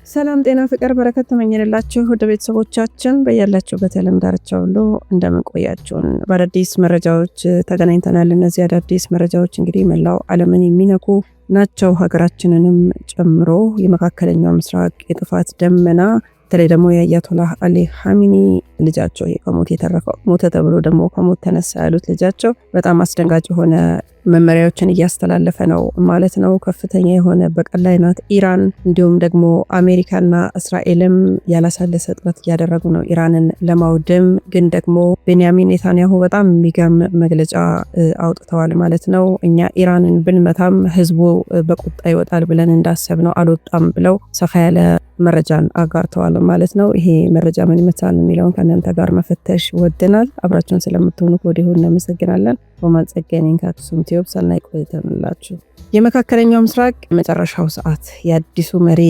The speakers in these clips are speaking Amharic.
ሰላም ጤና ፍቅር በረከት ተመኘንላችሁ ወደ ቤተሰቦቻችን በያላችሁበት የዓለም ዳርቻ ሁሉ እንደምን ቆያችሁን። በአዳዲስ መረጃዎች ተገናኝተናል። እነዚህ አዳዲስ መረጃዎች እንግዲህ መላው ዓለምን የሚነኩ ናቸው። ሀገራችንንም ጨምሮ የመካከለኛው ምስራቅ የጥፋት ደመና በተለይ ደግሞ የአያቶላህ አሊ ኻሜኒ ልጃቸው ከሞት የተረፈው ሞተ ተብሎ ደግሞ ከሞት ተነሳ ያሉት ልጃቸው በጣም አስደንጋጭ የሆነ መመሪያዎችን እያስተላለፈ ነው ማለት ነው። ከፍተኛ የሆነ በቀል ላይ ናት ኢራን። እንዲሁም ደግሞ አሜሪካና እስራኤልም ያላሳለሰ ጥረት እያደረጉ ነው ኢራንን ለማውደም። ግን ደግሞ ቤንያሚን ኔታንያሁ በጣም የሚገርም መግለጫ አውጥተዋል ማለት ነው። እኛ ኢራንን ብንመታም ህዝቡ በቁጣ ይወጣል ብለን እንዳሰብነው አልወጣም ብለው ሰፋ ያለ መረጃን አጋርተዋል ማለት ነው። ይሄ መረጃ ምን ይመስላል የሚለውን ከእናንተ ጋር መፈተሽ ወደናል። አብራችሁን ስለምትሆኑ ወዲሁ እናመሰግናለን። ሮማን ጸጋዬ ከአክሱም ቲዩብ ሰናይ ቆይታ ይሁንላችሁ። የመካከለኛው ምስራቅ የመጨረሻው ሰዓት የአዲሱ መሪ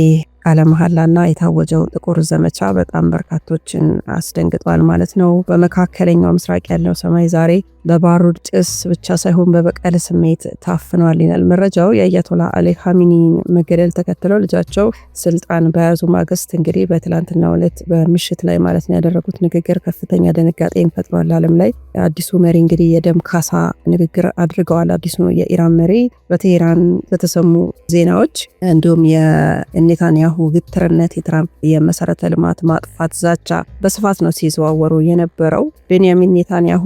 ቃለ መሐላና የታወጀው ጥቁር ዘመቻ በጣም በርካቶችን አስደንግጧል ማለት ነው። በመካከለኛው ምስራቅ ያለው ሰማይ ዛሬ በባሩድ ጭስ ብቻ ሳይሆን በበቀል ስሜት ታፍኗል ይላል መረጃው። የአያቶላህ አሊ ኻሜኒ መገደል ተከትለው ልጃቸው ስልጣን በያዙ ማግስት እንግዲህ በትላንትናው ዕለት በምሽት ላይ ማለት ነው ያደረጉት ንግግር ከፍተኛ ድንጋጤን ፈጥሯል ዓለም ላይ። አዲሱ መሪ እንግዲህ የደም ካሳ ንግግር አድርገዋል። አዲሱ የኢራን መሪ በቴህራን በተሰሙ ዜናዎች እንዲሁም የኔታንያሁ ግትርነት፣ የትራምፕ የመሰረተ ልማት ማጥፋት ዛቻ በስፋት ነው ሲዘዋወሩ የነበረው። ቤንያሚን ኔታንያሁ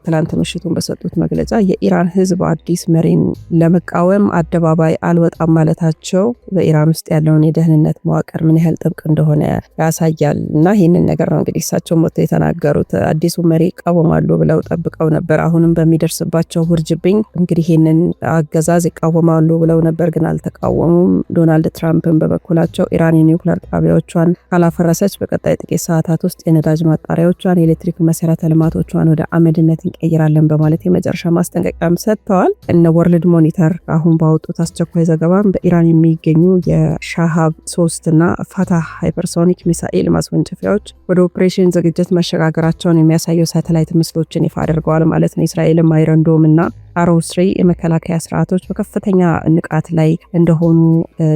ትላንት ምሽቱን በሰጡት መግለጫ የኢራን ህዝብ አዲስ መሪን ለመቃወም አደባባይ አልወጣም ማለታቸው በኢራን ውስጥ ያለውን የደህንነት መዋቅር ምን ያህል ጥብቅ እንደሆነ ያሳያል። እና ይህንን ነገር ነው እንግዲህ እሳቸው ሞቶ የተናገሩት። አዲሱ መሪ ይቃወማሉ ብለው ጠብቀው ነበር። አሁንም በሚደርስባቸው ውርጅብኝ እንግዲህ ይህንን አገዛዝ ይቃወማሉ ብለው ነበር፣ ግን አልተቃወሙም። ዶናልድ ትራምፕን በበኩላቸው ኢራን የኒውክሌር ጣቢያዎቿን ካላፈረሰች በቀጣይ ጥቂት ሰዓታት ውስጥ የነዳጅ ማጣሪያዎቿን፣ የኤሌክትሪክ መሰረተ ልማቶቿን ወደ አመድነት እንቀይራለን በማለት የመጨረሻ ማስጠንቀቂያም ሰጥተዋል። እነ ወርልድ ሞኒተር አሁን ባወጡት አስቸኳይ ዘገባም በኢራን የሚገኙ የሻሃብ 3 እና ፋታህ ሃይፐርሶኒክ ሚሳኤል ማስወንጨፊያዎች ወደ ኦፕሬሽን ዝግጅት መሸጋገራቸውን የሚያሳየው ሳተላይት ምስሎችን ይፋ አድርገዋል ማለት ነው። እስራኤልም አይረን ዶም እና አሮ 3 የመከላከያ ስርዓቶች በከፍተኛ ንቃት ላይ እንደሆኑ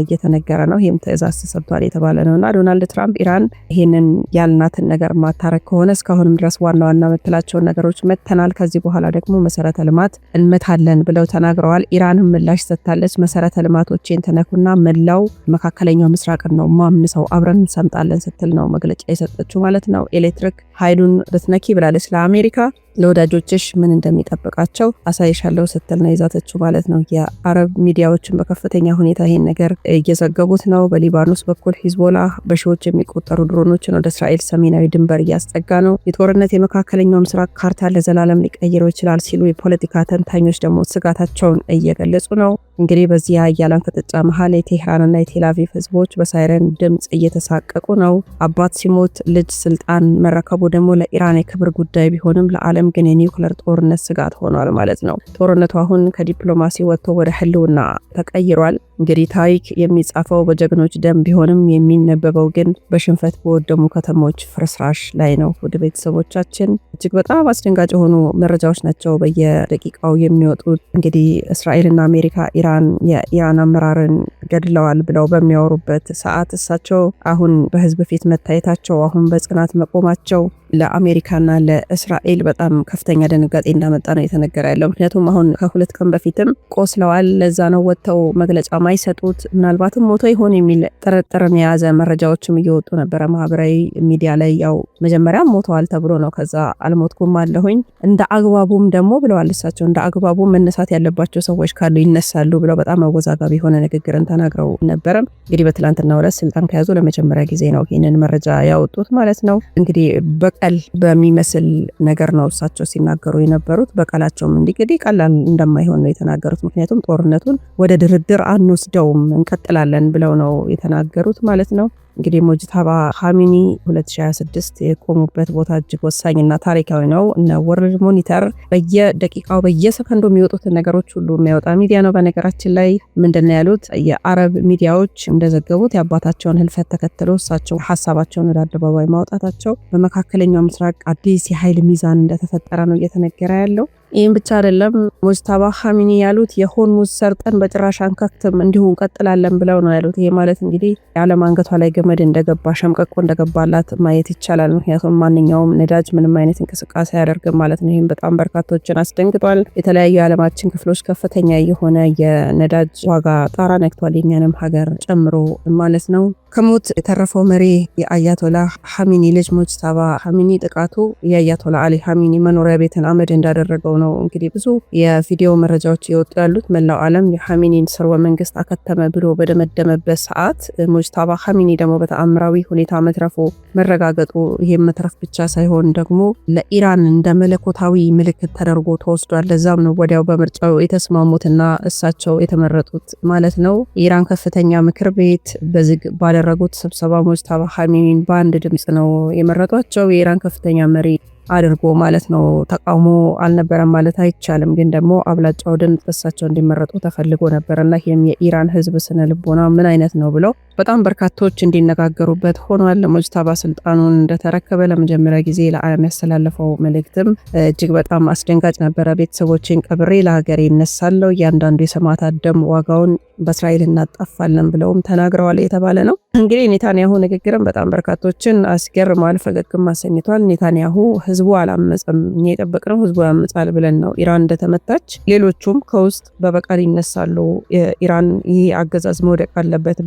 እየተነገረ ነው። ይህም ትዕዛዝ ተሰጥቷል የተባለ ነውና ዶናልድ ትራምፕ ኢራን ይህንን ያልናትን ነገር ማታረክ ከሆነ እስካሁንም ድረስ ዋና ዋና የምትላቸውን ነገሮች መተናል፣ ከዚህ በኋላ ደግሞ መሰረተ ልማት እንመታለን ብለው ተናግረዋል። ኢራንም ምላሽ ሰጥታለች። መሰረተ ልማቶችን ተነኩና መላው መካከለኛው ምስራቅን ነው ማምሰው አብረን እንሰምጣለን ስትል ነው መግለጫ የሰጠችው ማለት ነው። ኤሌክትሪክ ኃይሉን ልትነኪ ብላለች። ለአሜሪካ ለወዳጆችሽ ምን እንደሚጠብቃቸው አሳይሻለሁ ስትል ነው የዛተችው ማለት ነው። የአረብ ሚዲያዎችን በከፍተኛ ሁኔታ ይሄን ነገር እየዘገቡት ነው። በሊባኖስ በኩል ሂዝቦላህ በሺዎች የሚቆጠሩ ድሮኖችን ወደ እስራኤል ሰሜናዊ ድንበር እያስጠጋ ነው። የጦርነት የመካከለኛው ምስራቅ ካርታ ለዘላለም ሊቀይረው ይችላል ሲሉ የፖለቲካ ተንታኞች ደግሞ ስጋታቸውን እየገለጹ ነው። እንግዲህ በዚህ የሀያላን ፍጥጫ መሀል የቴህራንና የቴልአቪቭ ህዝቦች በሳይረን ድምፅ እየተሳቀቁ ነው። አባት ሲሞት ልጅ ስልጣን መረከቡ ደግሞ ለኢራን የክብር ጉዳይ ቢሆንም ለዓለም ግን የኒውክሌር ጦርነት ስጋት ሆኗል ማለት ነው። ጦርነቱ አሁን ከዲፕሎማሲ ወጥቶ ወደ ህልውና ተቀይሯል። እንግዲህ ታሪክ የሚጻፈው በጀግኖች ደም ቢሆንም የሚነበበው ግን በሽንፈት በወደሙ ከተሞች ፍርስራሽ ላይ ነው። ወደ ቤተሰቦቻችን እጅግ በጣም አስደንጋጭ የሆኑ መረጃዎች ናቸው በየደቂቃው የሚወጡት። እንግዲህ እስራኤልና አሜሪካ የኢራን አመራርን ገድለዋል ብለው በሚያወሩበት ሰዓት እሳቸው አሁን በህዝብ ፊት መታየታቸው፣ አሁን በጽናት መቆማቸው ለአሜሪካና ለእስራኤል በጣም ከፍተኛ ድንጋጤ እንዳመጣ ነው የተነገረ ያለው። ምክንያቱም አሁን ከ2 ቀን በፊትም ቆስለዋል። ለዛ ነው ወጥተው መግለጫ ማይሰጡት። ምናልባትም ሞቶ ይሆን የሚል ጥርጥርን የያዘ መረጃዎችም እየወጡ ነበረ ማህበራዊ ሚዲያ ላይ። ያው መጀመሪያ ሞተዋል ተብሎ ነው፣ ከዛ አልሞትኩም አለሁኝ እንደ አግባቡም ደግሞ ብለዋል እሳቸው። እንደ አግባቡ መነሳት ያለባቸው ሰዎች ካሉ ይነሳሉ ብለው በጣም አወዛጋቢ የሆነ ንግግርን ተናግረው ነበረ። እንግዲህ በትላንትናው ዕለት ስልጣን ከያዙ ለመጀመሪያ ጊዜ ነው ይህንን መረጃ ያወጡት ማለት ነው። እንግዲህ በቀል በሚመስል ነገር ነው እሳቸው ሲናገሩ የነበሩት። በቀላቸውም እንግዲህ ቀላል እንደማይሆን ነው የተናገሩት። ምክንያቱም ጦርነቱን ወደ ድርድር አንወስደውም እንቀጥላለን ብለው ነው የተናገሩት ማለት ነው። እንግዲህ ሙጅተባ ኻሜኒ 2026 የቆሙበት ቦታ እጅግ ወሳኝና ታሪካዊ ነው። እነ ወርልድ ሞኒተር በየደቂቃው በየሰከንዱ የሚወጡትን ነገሮች ሁሉ የሚያወጣ ሚዲያ ነው። በነገራችን ላይ ምንድነው ያሉት የአረብ ሚዲያዎች እንደዘገቡት የአባታቸውን ህልፈት ተከትሎ እሳቸው ሀሳባቸውን ወደ አደባባይ ማውጣታቸው በመካከለኛው ምስራቅ አዲስ የኃይል ሚዛን እንደተፈጠረ ነው እየተነገረ ያለው። ይህም ብቻ አይደለም። ሙጅተባ ኻሜኒ ያሉት የሆርሙዝ ሰርጠን በጭራሽ አንከፍትም እንዲሁ እንቀጥላለን ብለው ነው ያሉት። ይሄ ማለት እንግዲህ የዓለም አንገቷ ላይ ገመድ እንደገባ ሸምቀቆ እንደገባላት ማየት ይቻላል። ምክንያቱም ማንኛውም ነዳጅ ምንም አይነት እንቅስቃሴ አያደርግም ማለት ነው። ይህም በጣም በርካቶችን አስደንግጧል። የተለያዩ የዓለማችን ክፍሎች ከፍተኛ የሆነ የነዳጅ ዋጋ ጣራ ነክቷል፣ የኛንም ሀገር ጨምሮ ማለት ነው። ከሞት የተረፈው መሪ የአያቶላ ኻሜኒ ልጅ ሙጅተባ ኻሜኒ ጥቃቱ የአያቶላ አሊ ኻሜኒ መኖሪያ ቤትን አመድ እንዳደረገው ነው እንግዲህ ብዙ የቪዲዮ መረጃዎች የወጡ ያሉት። መላው ዓለም የኻሜኒን ስርወ መንግስት አከተመ ብሎ በደመደመበት ሰዓት ሙጅተባ ኻሜኒ ደግሞ በተአምራዊ ሁኔታ መትረፉ መረጋገጡ፣ ይህም መትረፍ ብቻ ሳይሆን ደግሞ ለኢራን እንደ መለኮታዊ ምልክት ተደርጎ ተወስዷል። ለዛም ነው ወዲያው በምርጫው የተስማሙትና እሳቸው የተመረጡት ማለት ነው። የኢራን ከፍተኛ ምክር ቤት በዝግ ባደረጉት ስብሰባ ሙጅተባ ኻሜኒን በአንድ ድምጽ ነው የመረጧቸው። የኢራን ከፍተኛ መሪ አድርጎ ማለት ነው። ተቃውሞ አልነበረም ማለት አይቻልም፣ ግን ደግሞ አብላጫው ድምጽ እሳቸው እንዲመረጡ ተፈልጎ ነበርና ይህም የኢራን ህዝብ ስነ ልቦና ምን አይነት ነው ብለው በጣም በርካቶች እንዲነጋገሩበት ሆኗል። ሙጅተባ ስልጣኑን እንደተረከበ ለመጀመሪያ ጊዜ ለዓለም ያስተላለፈው መልእክትም እጅግ በጣም አስደንጋጭ ነበረ። ቤተሰቦችን ቀብሬ ለሀገሬ ይነሳለሁ፣ እያንዳንዱ የሰማዕታት ደም ዋጋውን በእስራኤል እናጣፋለን ብለውም ተናግረዋል የተባለ ነው። እንግዲህ ኔታንያሁ ንግግርም በጣም በርካቶችን አስገርሟል፣ ፈገግም አሰኝቷል። ኔታንያሁ ህዝቡ አላመፀም፣ እኛ የጠበቅነው ህዝቡ ያመጻል ብለን ነው ኢራን እንደተመታች ሌሎቹም ከውስጥ በበቀል ይነሳሉ፣ ኢራን ይህ አገዛዝ መውደቅ አለበት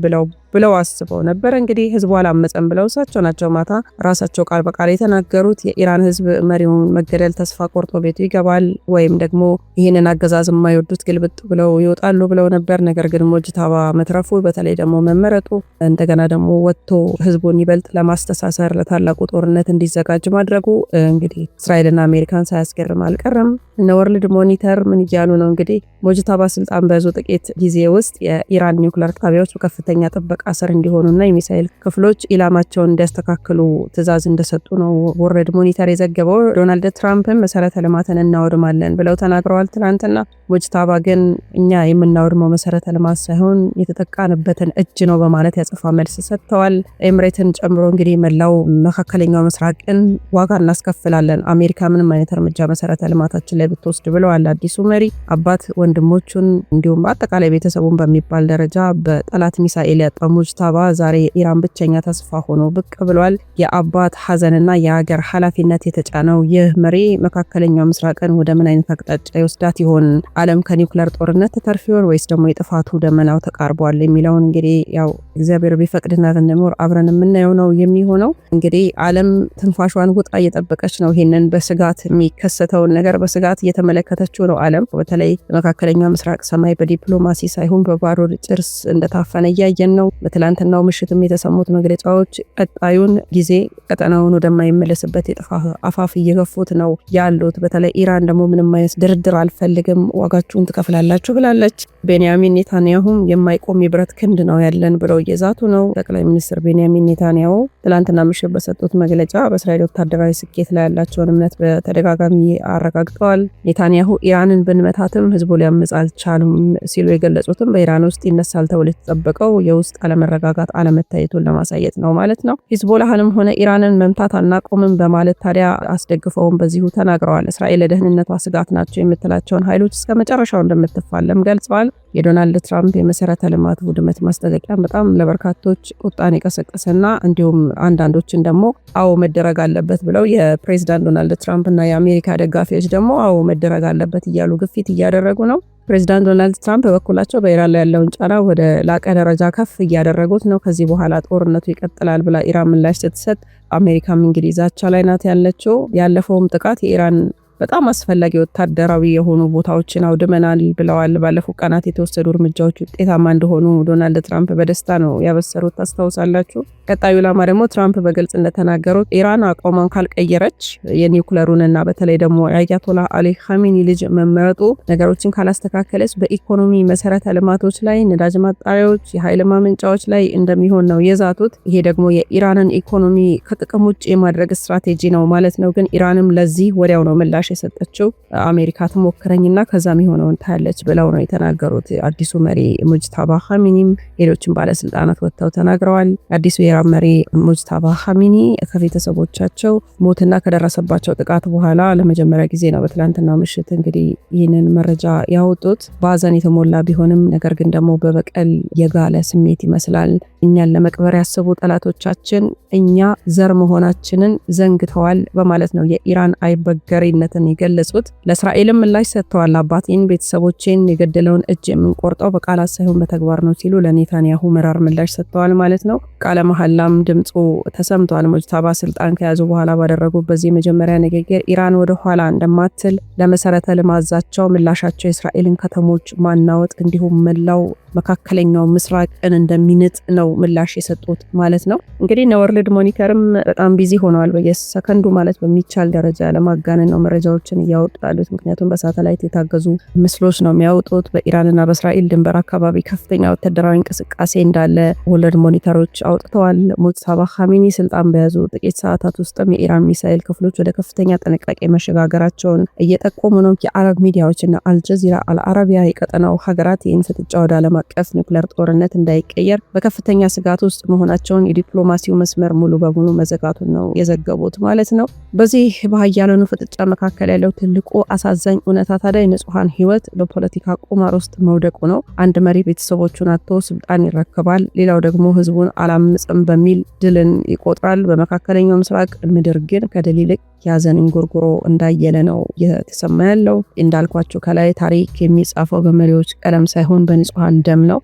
ብለው አስበው ነበር። እንግዲህ ህዝቡ አላመፀም ብለው እሳቸው ናቸው ማታ ራሳቸው ቃል በቃል የተናገሩት። የኢራን ህዝብ መሪውን መገደል ተስፋ ቆርጦ ቤቱ ይገባል ወይም ደግሞ ይህንን አገዛዝ የማይወዱት ግልብጥ ብለው ይወጣሉ ብለው ነበር። ነገር ግን ሙጅተባ መትረፉ በተለይ ደግሞ መመረጡ እንደገና ደግሞ ወጥቶ ህዝቡን ይበልጥ ለማስተሳሰር ለታላቁ ጦርነት እንዲዘጋጅ ማድረጉ እንግዲህ እስራኤልና አሜሪካን ሳያስገርም አልቀረም። እነ ወርልድ ሞኒተር ምን እያሉ ነው እንግዲህ ሙጅተባ ስልጣን በያዙ ጥቂት ጊዜ ውስጥ የኢራን ኒውክሌር ጣቢያዎች በከፍተኛ ጥበቃ ስር እንዲሆኑና የሚሳኤል ክፍሎች ኢላማቸውን እንዲያስተካክሉ ትዕዛዝ እንደሰጡ ነው ወርልድ ሞኒተር የዘገበው። ዶናልድ ትራምፕም መሰረተ ልማትን እናወድማለን ብለው ተናግረዋል ትናንትና። ሙጅተባ ግን እኛ የምናወድመው መሰረተ ልማት ሳይሆን የተጠቃንበትን እጅ ነው በማለት ያጸፋ መልስ ሰጥተዋል። ኤምሬትን ጨምሮ እንግዲህ መላው መካከለኛው ምስራቅን ዋጋ እናስከፍላለን አሜሪካ ምንም አይነት እርምጃ መሰረተ ልማታችን ላይ ብትወስድ ብለዋል አዲሱ መሪ። አባት ወንድሞቹን እንዲሁም በአጠቃላይ ቤተሰቡን በሚባል ደረጃ በጠላት ሚሳኤል ያጣው ሙጅተባ ዛሬ ኢራን ብቸኛ ተስፋ ሆኖ ብቅ ብሏል። የአባት ሐዘንና የሀገር ኃላፊነት የተጫነው ይህ መሪ መካከለኛው ምስራቅን ወደ ምን አይነት አቅጣጫ ይወስዳት ይሆን? ዓለም ከኒውክሌር ጦርነት ተርፍ ይሆን ወይስ ደግሞ የጥፋቱ ደመናው ተቃርቧል የሚለውን እንግዲህ ያው እግዚአብሔር ቢፈቅድና እንደምር አብረን የምናየው ነው የሚሆነው። እንግዲህ ዓለም ትንፋሿን ውጣ እየጠበቀች ነው። ይሄንን በስጋት የሚከሰተውን ነገር በስጋት እየተመለከተችው ነው ዓለም። በተለይ መካከለኛው ምስራቅ ሰማይ በዲፕሎማሲ ሳይሆን በባሩድ ጭስ እንደታፈነ እያየን ነው። በትላንትናው ምሽትም የተሰሙት መግለጫዎች ቀጣዩን ጊዜ ቀጠናውን ወደማይመለስበት የጥፋት አፋፍ እየገፉት ነው ያሉት። በተለይ ኢራን ደግሞ ምንም አይነት ድርድር አልፈልግም፣ ዋጋችሁን ትከፍላላችሁ ብላለች። ቤንያሚን ኔታንያሁም የማይቆም የብረት ክንድ ነው ያለን ብለው እየዛቱ ነው። ጠቅላይ ሚኒስትር ቤንያሚን ኔታንያሁ ትላንትና ምሽት በሰጡት መግለጫ በእስራኤል ወታደራዊ ስኬት ላይ ያላቸውን እምነት በተደጋጋሚ አረጋግጠዋል። ኔታንያሁ ኢራንን ብንመታትም ህዝቡ ሊያመጽ አልቻሉም ሲሉ የገለጹትም በኢራን ውስጥ ይነሳል ተብሎ የተጠበቀው የውስጥ አለመረጋጋት አለመታየቱን ለማሳየት ነው ማለት ነው። ሂዝቦላህንም ሆነ ኢራንን መምታት አናቆምም በማለት ታዲያ አስደግፈውም በዚሁ ተናግረዋል። እስራኤል ለደህንነቷ ስጋት ናቸው የምትላቸውን ኃይሎች እስከ መጨረሻው እንደምትፋለም ገልጸዋል። የዶናልድ ትራምፕ የመሰረተ ልማት ውድመት ማስጠንቀቂያ በጣም ለበርካቶች ቁጣን የቀሰቀሰና እንዲሁም አንዳንዶችን ደግሞ አዎ መደረግ አለበት ብለው የፕሬዚዳንት ዶናልድ ትራምፕ እና የአሜሪካ ደጋፊዎች ደግሞ አዎ መደረግ አለበት እያሉ ግፊት እያደረጉ ነው። ፕሬዚዳንት ዶናልድ ትራምፕ በበኩላቸው በኢራን ላይ ያለውን ጫና ወደ ላቀ ደረጃ ከፍ እያደረጉት ነው። ከዚህ በኋላ ጦርነቱ ይቀጥላል ብላ ኢራን ምላሽ ስትሰጥ፣ አሜሪካም እንግዲህ ዛቻ ላይ ናት ያለችው። ያለፈውም ጥቃት የኢራን በጣም አስፈላጊ ወታደራዊ የሆኑ ቦታዎችን አውድመናል ብለዋል። ባለፉት ቀናት የተወሰዱ እርምጃዎች ውጤታማ እንደሆኑ ዶናልድ ትራምፕ በደስታ ነው ያበሰሩት። ታስታውሳላችሁ። ቀጣዩ ዓላማ ደግሞ ትራምፕ በግልጽ እንደተናገሩት ኢራን አቋሟን ካልቀየረች የኒውክለሩንና በተለይ ደግሞ የአያቶላ አሊ ኻሜኒ ልጅ መመረጡ ነገሮችን ካላስተካከለች በኢኮኖሚ መሰረተ ልማቶች ላይ፣ ነዳጅ ማጣሪያዎች፣ የኃይል ማመንጫዎች ላይ እንደሚሆን ነው የዛቱት። ይሄ ደግሞ የኢራንን ኢኮኖሚ ከጥቅም ውጭ የማድረግ ስትራቴጂ ነው ማለት ነው። ግን ኢራንም ለዚህ ወዲያው ነው ምላሽ የሰጠችው አሜሪካ ትሞክረኝና ከዛም የሆነውን ታያለች ብለው ነው የተናገሩት። አዲሱ መሪ ሙጅታባ ኻሚኒም ሌሎችም ባለስልጣናት ወጥተው ተናግረዋል። አዲሱ የኢራን መሪ ሙጅታባ ኻሚኒ ከቤተሰቦቻቸው ሞትና ከደረሰባቸው ጥቃት በኋላ ለመጀመሪያ ጊዜ ነው በትላንትናው ምሽት እንግዲህ ይህንን መረጃ ያወጡት። በሀዘን የተሞላ ቢሆንም ነገር ግን ደግሞ በበቀል የጋለ ስሜት ይመስላል። እኛን ለመቅበር ያሰቡ ጠላቶቻችን እኛ ዘር መሆናችንን ዘንግተዋል በማለት ነው የኢራን አይበገሬነትን የገለጹት። ለእስራኤልም ምላሽ ሰጥተዋል። አባቴን ቤተሰቦቼን የገደለውን እጅ የምንቆርጠው በቃላት ሳይሆን በተግባር ነው ሲሉ ለኔታንያሁ መራር ምላሽ ሰጥተዋል ማለት ነው። ቃለ መሐላም ድምፁ ተሰምቷል። ሙጅታባ ስልጣን ከያዙ በኋላ ባደረጉት በዚህ የመጀመሪያ ንግግር ኢራን ወደ ኋላ እንደማትል ለመሰረተ ልማዛቸው ምላሻቸው የእስራኤልን ከተሞች ማናወጥ እንዲሁም መላው መካከለኛው ምስራቅን እንደሚንጥ ነው ምላሽ የሰጡት ማለት ነው። እንግዲህ ወርልድ ሞኒተርም በጣም ቢዚ ሆነዋል። በየሰከንዱ ማለት በሚቻል ደረጃ ለማጋነን ነው መረጃዎችን እያወጡ ያሉት። ምክንያቱም በሳተላይት የታገዙ ምስሎች ነው የሚያወጡት። በኢራንና በእስራኤል ድንበር አካባቢ ከፍተኛ ወታደራዊ እንቅስቃሴ እንዳለ ወርልድ ሞኒተሮች አውጥተዋል። ሙጅታባ ኻሚኒ ስልጣን በያዙ ጥቂት ሰዓታት ውስጥም የኢራን ሚሳኤል ክፍሎች ወደ ከፍተኛ ጥንቃቄ መሸጋገራቸውን እየጠቆሙ ነው። የአረብ ሚዲያዎችና አልጀዚራ አልአረቢያ የቀጠናው ሀገራት ይህን ፍጥጫ ወደ ዓለም አቀፍ ኒውክሌር ጦርነት እንዳይቀየር በከፍተኛ ስጋት ውስጥ መሆናቸውን የዲፕሎማሲው መስመር ሙሉ በሙሉ መዘጋቱን ነው የዘገቡት ማለት ነው። በዚህ በሀያላኑ ፍጥጫ መካከል ያለው ትልቁ አሳዛኝ እውነታ ታዲያ የንጹሃን ህይወት በፖለቲካ ቁማር ውስጥ መውደቁ ነው። አንድ መሪ ቤተሰቦቹን አጥቶ ስልጣን ይረከባል፣ ሌላው ደግሞ ህዝቡን አላምጽም በሚል ድልን ይቆጥራል። በመካከለኛው ምስራቅ ምድር ግን ከድል ይልቅ ያዘን እንጉርጉሮ እንዳየለ ነው የተሰማ ያለው። እንዳልኳቸው ከላይ ታሪክ የሚጻፈው በመሪዎች ቀለም ሳይሆን በንጹሃን ደም ነው።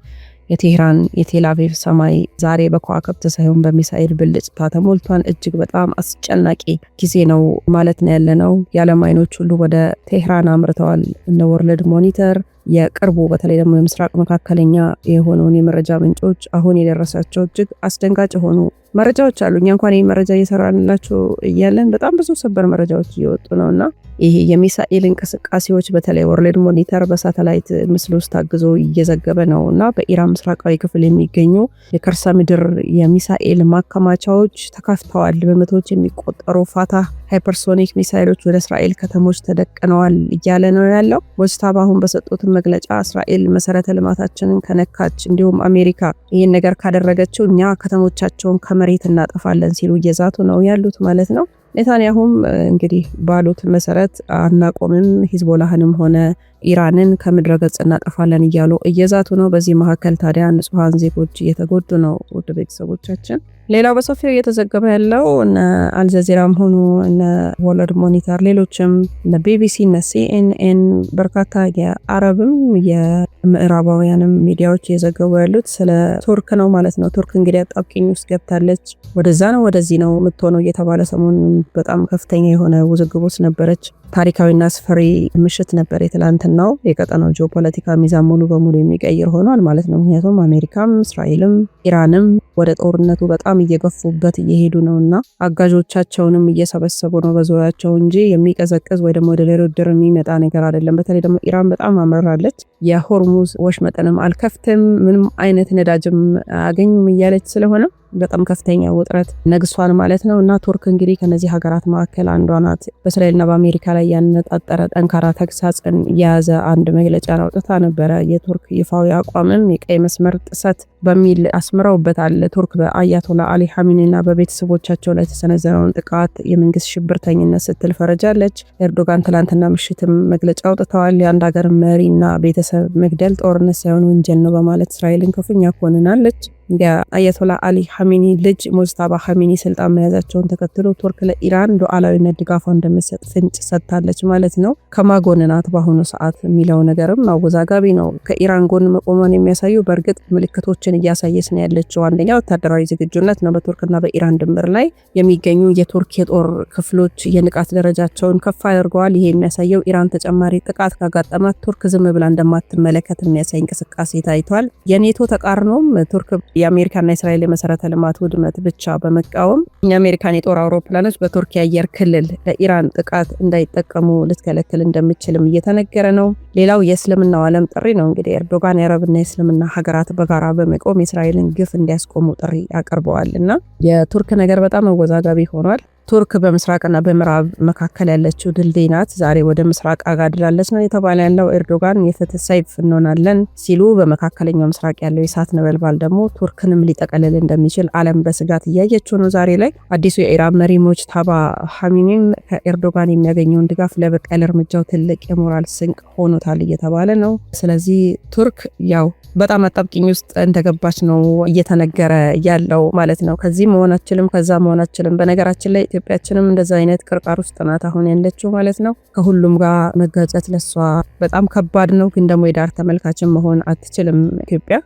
የቴህራን የቴል አቪቭ ሰማይ ዛሬ በከዋክብት ሳይሆን በሚሳኤል ብልጭታ ተሞልቷል። እጅግ በጣም አስጨናቂ ጊዜ ነው ማለት ነው ያለነው። የዓለም አይኖች ሁሉ ወደ ቴህራን አምርተዋል። እነ ወርልድ ሞኒተር የቅርቡ በተለይ ደግሞ የምስራቅ መካከለኛ የሆነውን የመረጃ ምንጮች አሁን የደረሳቸው እጅግ አስደንጋጭ የሆኑ መረጃዎች አሉ። እኛ እንኳን ይህ መረጃ እየሰራንላችሁ እያለን በጣም ብዙ ሰበር መረጃዎች እየወጡ ነውና ይሄ የሚሳኤል እንቅስቃሴዎች በተለይ ወርልድ ሞኒተር በሳተላይት ምስል ውስጥ ታግዞ እየዘገበ ነውና በኢራን ምስራቃዊ ክፍል የሚገኙ የከርሰ ምድር የሚሳኤል ማከማቻዎች ተከፍተዋል። በመቶዎች የሚቆጠሩ ፋታህ ሃይፐርሶኒክ ሚሳኤሎች ወደ እስራኤል ከተሞች ተደቅነዋል እያለ ነው ያለው። ሙጅታባ አሁን በሰጡት መግለጫ እስራኤል መሰረተ ልማታችንን ከነካች እንዲሁም አሜሪካ ይህን ነገር ካደረገችው እኛ ከተሞቻቸውን ከመሬት እናጠፋለን ሲሉ እየዛቱ ነው ያሉት ማለት ነው። ኔታንያሁም እንግዲህ ባሉት መሰረት አናቆምም፣ ሂዝቦላህንም ሆነ ኢራንን ከምድረ ገጽ እናጠፋለን እያሉ እየዛቱ ነው። በዚህ መካከል ታዲያ ንጹሃን ዜጎች እየተጎዱ ነው። ውድ ቤተሰቦቻችን ሌላው በሰፊው እየተዘገበ ያለው እነ አልጀዚራም ሆኑ እነ ወርልድ ሞኒተር ሌሎችም እነ ቢቢሲ እነ ሲኤንኤን በርካታ የአረብም የምዕራባውያንም ሚዲያዎች እየዘገቡ ያሉት ስለ ቱርክ ነው ማለት ነው። ቱርክ እንግዲህ አጣብቂኝ ውስጥ ገብታለች። ወደዛ ነው ወደዚህ ነው የምትሆነው እየተባለ ሰሞኑን በጣም ከፍተኛ የሆነ ውዝግብ ውስጥ ነበረች። ታሪካዊና አስፈሪ ምሽት ነበር የትላንትናው። የቀጠናው ጂኦፖለቲካ ሚዛን ሙሉ በሙሉ የሚቀይር ሆኗል ማለት ነው። ምክንያቱም አሜሪካም እስራኤልም ኢራንም ወደ ጦርነቱ በጣም እየገፉበት እየሄዱ ነውና አጋዦቻቸውንም እየሰበሰቡ ነው በዙሪያቸው እንጂ የሚቀዘቅዝ ወይ ደግሞ ወደ ድርድር የሚመጣ ነገር አይደለም። በተለይ ደግሞ ኢራን በጣም አመራለች። የሆርሙዝ ወሽመጥንም አልከፍትም፣ ምንም አይነት ነዳጅም አገኝም እያለች ስለሆነ በጣም ከፍተኛ ውጥረት ነግሷል ማለት ነው። እና ቱርክ እንግዲህ ከነዚህ ሀገራት መካከል አንዷ ናት። በእስራኤልና በአሜሪካ ላይ ያነጣጠረ ጠንካራ ተግሳጽን የያዘ አንድ መግለጫ አውጥታ ነበረ። የቱርክ ይፋዊ አቋምም የቀይ መስመር ጥሰት በሚል አስምረውበታል። ቱርክ በአያቶላ አሊ ሐሚኒና በቤተሰቦቻቸው ላይ የተሰነዘረውን ጥቃት የመንግስት ሽብርተኝነት ስትል ፈረጃለች። ኤርዶጋን ትላንትና ምሽትም መግለጫ አውጥተዋል። የአንድ ሀገር መሪና ቤተሰብ መግደል ጦርነት ሳይሆን ወንጀል ነው በማለት እስራኤልን ክፉኛ ኮንናለች። የአያቶላ አሊ ሐሚኒ ልጅ ሙጅታባ ሐሚኒ ስልጣን መያዛቸውን ተከትሎ ቱርክ ለኢራን ሉዓላዊነት ድጋፏ እንደምትሰጥ ፍንጭ ሰጥታለች ማለት ነው። ከማጎን ናት በአሁኑ ሰዓት የሚለው ነገርም አወዛጋቢ ነው። ከኢራን ጎን መቆሟን የሚያሳዩ በእርግጥ ምልክቶችን እያሳየች ነው ያለችው። አንደኛ ወታደራዊ ዝግጁነት ነው። በቱርክና በኢራን ድንበር ላይ የሚገኙ የቱርክ የጦር ክፍሎች የንቃት ደረጃቸውን ከፍ አድርገዋል። ይሄ የሚያሳየው ኢራን ተጨማሪ ጥቃት ካጋጠማት ቱርክ ዝም ብላ እንደማትመለከት የሚያሳይ እንቅስቃሴ ታይቷል። የኔቶ ተቃርኖም ቱርክ የአሜሪካና የእስራኤል የመሰረተ ልማት ውድመት ብቻ በመቃወም የአሜሪካን የጦር አውሮፕላኖች በቱርክ የአየር ክልል ለኢራን ጥቃት እንዳይጠቀሙ ልትከለክል እንደምችልም እየተነገረ ነው። ሌላው የእስልምናው ዓለም ጥሪ ነው። እንግዲህ ኤርዶጋን የአረብና የእስልምና ሀገራት በጋራ በመቆም የእስራኤልን ግፍ እንዲያስቆሙ ጥሪ አቅርበዋል እና የቱርክ ነገር በጣም አወዛጋቢ ሆኗል። ቱርክ በምስራቅና በምዕራብ መካከል ያለችው ድልድይ ናት። ዛሬ ወደ ምስራቅ አጋድላለች ነው የተባለ ያለው። ኤርዶጋን የፍትህ ሰይፍ እንሆናለን ሲሉ፣ በመካከለኛው ምስራቅ ያለው የእሳት ነበልባል ደግሞ ቱርክንም ሊጠቀልል እንደሚችል ዓለም በስጋት እያየችው ነው። ዛሬ ላይ አዲሱ የኢራን መሪ ሙጅታባ ኻሜኒም ከኤርዶጋን የሚያገኘውን ድጋፍ ለበቀል እርምጃው ትልቅ የሞራል ስንቅ ሆኖታል እየተባለ ነው። ስለዚህ ቱርክ ያው በጣም አጣብቂኝ ውስጥ እንደገባች ነው እየተነገረ ያለው ማለት ነው። ከዚህ መሆን አችልም ከዛ መሆን አችልም። በነገራችን ላይ ኢትዮጵያችንም እንደዛ አይነት ቅርቃር ውስጥ ናት አሁን ያለችው ማለት ነው። ከሁሉም ጋር መጋጨት ለሷ በጣም ከባድ ነው። ግን ደግሞ የዳር ተመልካችን መሆን አትችልም ኢትዮጵያ።